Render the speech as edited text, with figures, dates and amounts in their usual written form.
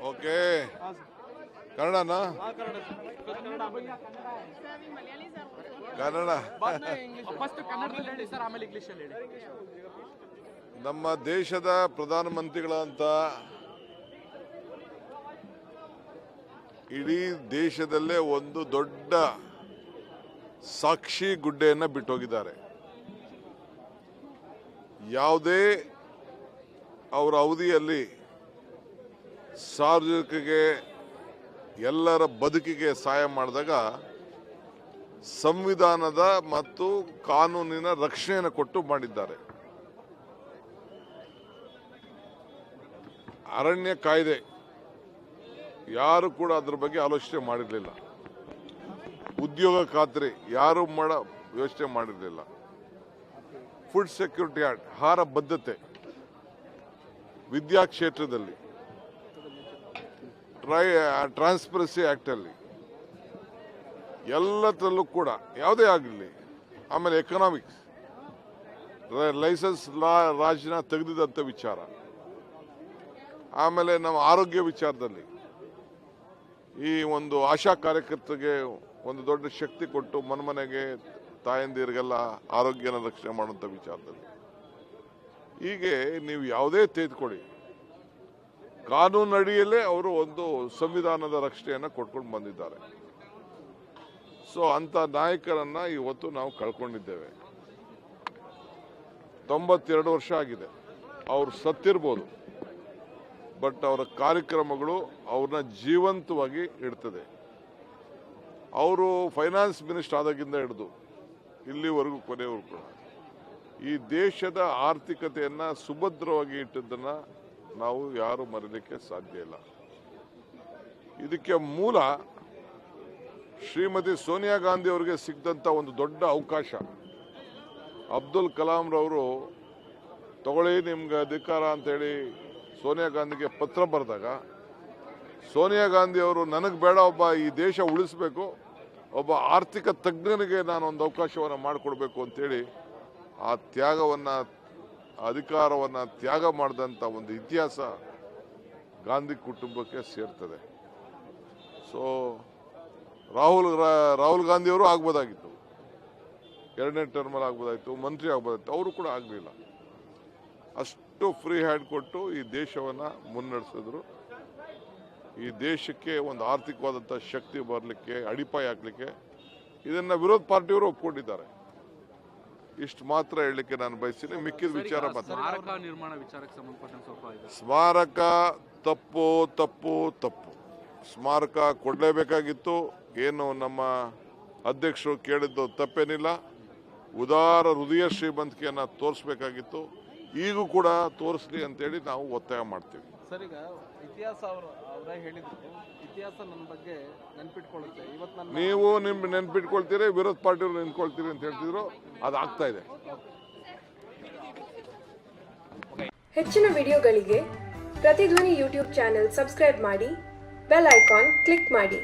Okay ಕನ್ನಡನಾ Kannada ನಮ್ಮ ದೇಶದ ಪ್ರಧಾನಮಂತ್ರಿಗಳಂತ ಇಡೀ ದೇಶದಲ್ಲೇ ಒಂದು ದೊಡ್ಡ ಸಾಕ್ಷಿ ಗುಡ್ಡೆಯನ್ನು ಬಿಟ್ಟೋಗಿದ್ದಾರೆ. ಯಾವುದೇ ಅವರ ಅವಧಿಯಲ್ಲಿ ಸಾರ್ವಜನಿಕರಿಗೆ ಎಲ್ಲರ ಬದುಕಿಗೆ ಸಹಾಯ ಮಾಡಿದಾಗ ಸಂವಿಧಾನದ ಮತ್ತು ಕಾನೂನಿನ ರಕ್ಷಣೆಯನ್ನು ಕೊಟ್ಟು ಮಾಡಿದ್ದಾರೆ. ಅರಣ್ಯ ಕಾಯ್ದೆ ಯಾರು ಕೂಡ ಅದರ ಬಗ್ಗೆ ಆಲೋಚನೆ ಮಾಡಿರಲಿಲ್ಲ. ಉದ್ಯೋಗ ಖಾತ್ರಿ ಯಾರು ಯೋಚನೆ ಮಾಡಿರಲಿಲ್ಲ. ಫುಡ್ ಸೆಕ್ಯೂರಿಟಿ ಆಕ್ಟ್, ಆಹಾರ ಬದ್ಧತೆ, ವಿದ್ಯಾ ಕ್ಷೇತ್ರದಲ್ಲಿ, ಟ್ರಾನ್ಸ್ಪರೆನ್ಸಿ ಆಕ್ಟಲ್ಲಿ ಎಲ್ಲದರಲ್ಲೂ ಕೂಡ ಯಾವುದೇ ಆಗಲಿ. ಆಮೇಲೆ ಎಕನಾಮಿಕ್ಸ್, ಲೈಸೆನ್ಸ್ ರಾಜ್ಯನ ತೆಗೆದಿದ್ದಂಥ ವಿಚಾರ. ಆಮೇಲೆ ನಮ್ಮ ಆರೋಗ್ಯ ವಿಚಾರದಲ್ಲಿ ಈ ಒಂದು ಆಶಾ ಕಾರ್ಯಕರ್ತರಿಗೆ ಒಂದು ದೊಡ್ಡ ಶಕ್ತಿ ಕೊಟ್ಟು ಮನೆಗೆ ತಾಯಂದಿರಿಗೆಲ್ಲ ಆರೋಗ್ಯನ ರಕ್ಷಣೆ ಮಾಡುವಂಥ ವಿಚಾರದಲ್ಲಿ. ಹೀಗೆ ನೀವು ಯಾವುದೇ ತೆಗೆದುಕೊಳ್ಳಿ, ಕಾನೂನು ಅಡಿಯಲ್ಲೇ ಅವರು ಒಂದು ಸಂವಿಧಾನದ ರಕ್ಷಣೆಯನ್ನು ಕೊಟ್ಕೊಂಡು ಬಂದಿದ್ದಾರೆ. ಸೊ ಅಂಥ ನಾಯಕರನ್ನ ಇವತ್ತು ನಾವು ಕಳ್ಕೊಂಡಿದ್ದೇವೆ. 92 ವರ್ಷ ಆಗಿದೆ. ಅವರು ಸತ್ತಿರ್ಬೋದು, ಬಟ್ ಅವರ ಕಾರ್ಯಕ್ರಮಗಳು ಅವ್ರನ್ನ ಜೀವಂತವಾಗಿ ಇಡ್ತದೆ. ಅವರು ಫೈನಾನ್ಸ್ ಮಿನಿಸ್ಟರ್ ಆದಾಗಿಂದ ಹಿಡಿದು ಇಲ್ಲಿವರೆಗೂ ಕೊನೆಯವರೆಗೂ ಕೂಡ ಈ ದೇಶದ ಆರ್ಥಿಕತೆಯನ್ನು ಸುಭದ್ರವಾಗಿ ಇಟ್ಟದ್ದನ್ನು ನಾವು ಯಾರು ಮರೀಲಿಕ್ಕೆ ಸಾಧ್ಯ ಇಲ್ಲ. ಇದಕ್ಕೆ ಮೂಲ ಶ್ರೀಮತಿ ಸೋನಿಯಾ ಗಾಂಧಿ ಅವರಿಗೆ ಸಿಕ್ಕಿದಂಥ ಒಂದು ದೊಡ್ಡ ಅವಕಾಶ. ಅಬ್ದುಲ್ ಕಲಾಂ ರವರು ತಗೊಳ್ಳಿ ನಿಮ್ಗೆ ಅಧಿಕಾರ ಅಂತೇಳಿ ಸೋನಿಯಾ ಗಾಂಧಿಗೆ ಪತ್ರ ಬರೆದಾಗ ಸೋನಿಯಾ ಗಾಂಧಿ ಅವರು ನನಗೆ ಬೇಡ, ಒಬ್ಬ ಈ ದೇಶ ಉಳಿಸಬೇಕು, ಒಬ್ಬ ಆರ್ಥಿಕ ತಜ್ಞನಿಗೆ ನಾನು ಒಂದು ಅವಕಾಶವನ್ನು ಮಾಡಿಕೊಡ್ಬೇಕು ಅಂತೇಳಿ ಆ ತ್ಯಾಗವನ್ನು, ಅಧಿಕಾರವನ್ನು ತ್ಯಾಗ ಮಾಡಿದಂಥ ಒಂದು ಇತಿಹಾಸ ಗಾಂಧಿ ಕುಟುಂಬಕ್ಕೆ ಸೇರ್ತದೆ. ಸೊ ರಾಹುಲ್ ಗಾಂಧಿಯವರು ಆಗ್ಬೋದಾಗಿತ್ತು, 2ನೇ ಟರ್ಮಲ್ಲಿ ಆಗ್ಬೋದಾಗಿತ್ತು, ಮಂತ್ರಿ ಆಗ್ಬೋದಾಗಿತ್ತು. ಅವರು ಕೂಡ ಆಗಲಿಲ್ಲ. ಅಷ್ಟು ಫ್ರೀ ಹ್ಯಾಂಡ್ ಕೊಟ್ಟು ಈ ದೇಶವನ್ನು ಮುನ್ನಡೆಸಿದ್ರು. ಈ ದೇಶಕ್ಕೆ ಒಂದು ಆರ್ಥಿಕವಾದಂಥ ಶಕ್ತಿ ಬರಲಿಕ್ಕೆ, ಅಡಿಪಾಯ ಹಾಕಲಿಕ್ಕೆ ಇದನ್ನು ವಿರೋಧ ಪಾರ್ಟಿಯವರು ಒಪ್ಕೊಂಡಿದ್ದಾರೆ. ಇಷ್ಟು ಮಾತ್ರ ಹೇಳಲಿಕ್ಕೆ ನಾನು ಬಯಸ್ತೀನಿ. ಮಿಕ್ಕಿದ ವಿಚಾರ ಸ್ಮಾರಕ ತಪ್ಪು ತಪ್ಪು ತಪ್ಪು ಸ್ಮಾರಕ ಕೊಡಲೇಬೇಕಾಗಿತ್ತು. ಏನು ನಮ್ಮ ಅಧ್ಯಕ್ಷರು ಕೇಳಿದ್ದು ತಪ್ಪೇನಿಲ್ಲ. ಉದಾರ ಹೃದಯ ಶ್ರೀಮಂತಿಕೆಯನ್ನು ತೋರಿಸ್ಬೇಕಾಗಿತ್ತು. ಈಗೂ ಕೂಡ ತೋರಿಸ್ಲಿ ಅಂತೇಳಿ ನಾವು ಒತ್ತಾಯ ಮಾಡ್ತೀವಿ. ಸರ್, ಈಗ ಇತಿಹಾಸ ಅವರೇ ಹೇಳಿದ್ರು, ಇತಿಹಾಸ ನನ್ನ ಬಗ್ಗೆ ನೆನ್ಪಿಟ್ಕೊಳ್ಳುತ್ತೆ. ಇವತ್ತು ನೀವು ನೆನ್ಪಿಟ್ಕೊಳ್ತೀರಿ, ವಿರೋಧ ಪಾರ್ಟಿಯವರು ನೆನ್ಕೊಳ್ತೀರಿ ಅಂತ ಹೇಳ್ತಿದ್ರು. ಅದಾಗ್ತಾ ಇದೆ. ಹೆಚ್ಚಿನ ವಿಡಿಯೋಗಳಿಗೆ ಪ್ರತಿಧ್ವನಿ ಯೂಟ್ಯೂಬ್ ಚಾನೆಲ್ ಸಬ್ಸ್ಕ್ರೈಬ್ ಮಾಡಿ, ಬೆಲ್ ಐಕಾನ್ ಕ್ಲಿಕ್ ಮಾಡಿ.